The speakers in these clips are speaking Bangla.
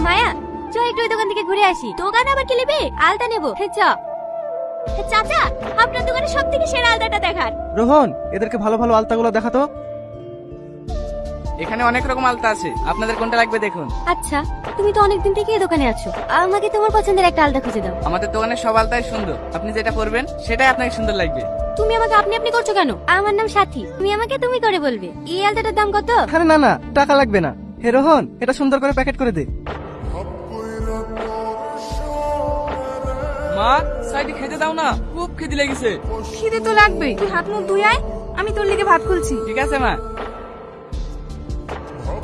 মায়া চ একটু ওই দোকান থেকে ঘুরে আসি। দোকান আবার কি নেবে? আলতা নেবো। চ চাচা, আপনার দোকানে সব থেকে সেরা আলতাটা দেখান। রোহন, এদেরকে ভালো ভালো আলতাগুলো দেখাতো। এখানে অনেক রকম আলতা আছে, আপনাদের কোনটা লাগবে দেখুন। আচ্ছা, তুমি তো অনেকদিন থেকে এই দোকানে আছো, আমাকে তোমার পছন্দের একটা আলতা খুঁজে দাও। আমাদের দোকানের সব আলতাই সুন্দর, আপনি যেটা পরবেন সেটাই আপনাকে সুন্দর লাগবে। তুমি আমাকে আপনি আপনি করছো কেন? আমার নাম সাথী, তুমি আমাকে তুমি করে বলবে। এই আলতাটার দাম কত? আরে না না, টাকা লাগবে না। হে রোহন, এটা সুন্দর করে প্যাকেট করে দে। মা, সাইডে খেতে দাও না, খুব খিদে লেগেছে। খিদে তো লাগবে, তুই হাত মুখ ধুই আয়, আমি তোর লেগে ভাত খুলছি। ঠিক আছে মা।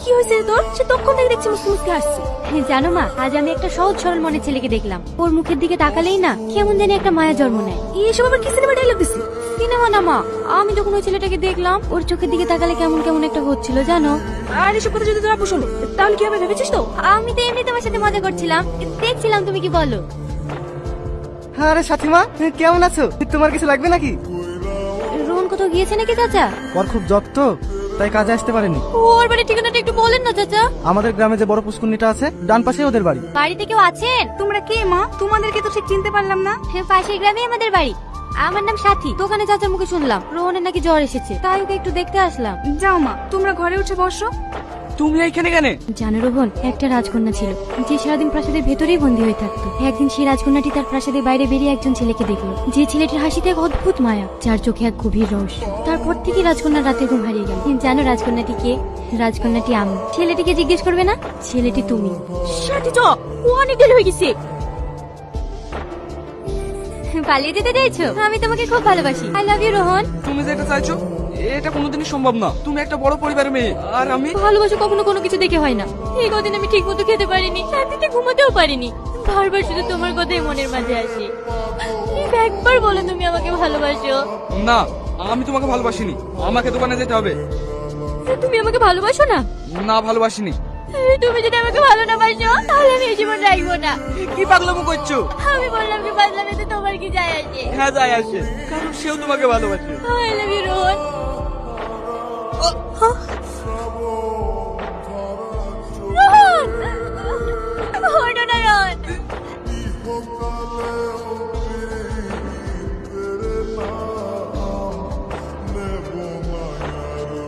কি হয়েছে তোর? সে তখন থেকে দেখছি মুসকে মুসকে হাসছে। জানো মা, আজ আমি একটা সহজ সরল মনের ছেলেকে দেখলাম। ওর মুখের দিকে তাকালেই না কেমন জানি একটা মায়া জন্ম নেয়। এইসব আবার কি সিনেমা ডায়লগ দিছি? সিনেমা না মা, আমি যখন ওই ছেলেটাকে দেখলাম ওর চোখের দিকে তাকালে কেমন কেমন একটা হচ্ছিল জানো। আর এসব কথা যদি তোরা শোনো তাহলে কি হবে ভেবেছিস তো? আমি তো এমনি তোমার সাথে মজা করছিলাম, দেখছিলাম তুমি কি বলো। আরে সাথীমা, কেমন আছো? তোমার কিছু লাগবে নাকি? রোহন কোথাও গিয়েছে নাকি চাচা? ওর খুব জ্বর তো, তাই কাজে আসতে পারেনি। ওর বাড়ির ঠিকানাটা একটু বলেন না চাচা। আমাদের গ্রামে যে বড় পুষ্কুন্নিটা আছে, ডান পাশে ওদের বাড়ি। বাড়িতে কেউ আছেন? তোমরা কে মা? তোমাদেরকে তো ঠিক চিনতে পারলাম না। পাশের গ্রামে আমাদের বাড়ি। আমার নাম সাথী। দোকানে চাচার মুখে শুনলাম রোহনের নাকি জ্বর এসেছে, তাই ওকে একটু দেখতে আসলাম। যাও মা, তোমরা ঘরে উঠে বসো। তুমি এইখানে কেন? জানো রোহন, একটা রাজকন্যা ছিল যে সারাদিন প্রাসাদের ভেতরেই বন্দী হয়ে থাকতো। একদিন সেই রাজকন্যাটি তার প্রাসাদের বাইরে বেরিয়ে একজন ছেলেকে দেখলো, যে ছেলেটির হাসিতে এক অদ্ভুত মায়া, যার চোখে এক গভীর রহস্য। তারপর থেকে রাজকন্যার রাতে ঘুম হারিয়ে গেল। জানো রাজকন্যাটি কে? রাজকন্যাটি আমি। ছেলেটিকে জিজ্ঞেস করবে না, ছেলেটি তুমি। সাথী চ, ও অনেক দেরি হয়ে গেছে। পালিয়ে যেতে চাইছো? আমি তোমাকে খুব ভালোবাসি। I love you Rohan. তুমি যেটা চাইছো এটা কোনোদিনই সম্ভব না। তুমি একটা বড় পরিবারের মেয়ে, আর আমি। ভালোবাসা কখনো কোনো কিছু দেখে হয় না। এই কদিন আমি ঠিক মতো খেতে পারিনি, শান্তিতে ঘুমাতেও পারিনি। বারবার শুধু তোমার কথাই মনের মাঝে আসে। প্লিজ একবার বলো তুমি আমাকে ভালোবাসো। না, আমি তোমাকে ভালোবাসিনি, আমাকে দোকানে যেতে হবে। তুমি আমাকে ভালোবাসো না? না, ভালোবাসিনি। তুমি যদি আমাকে ভালো না বাসো তাহলে আমি এই জীবন রাখবো না। কি পাগলামো করছো? আমি বললাম কি বাজলামে তোমার কি যায় আসে? হ্যাঁ যায় আসে, কারণ সেও তোমাকে ভালোবাসে। I love you Rohan.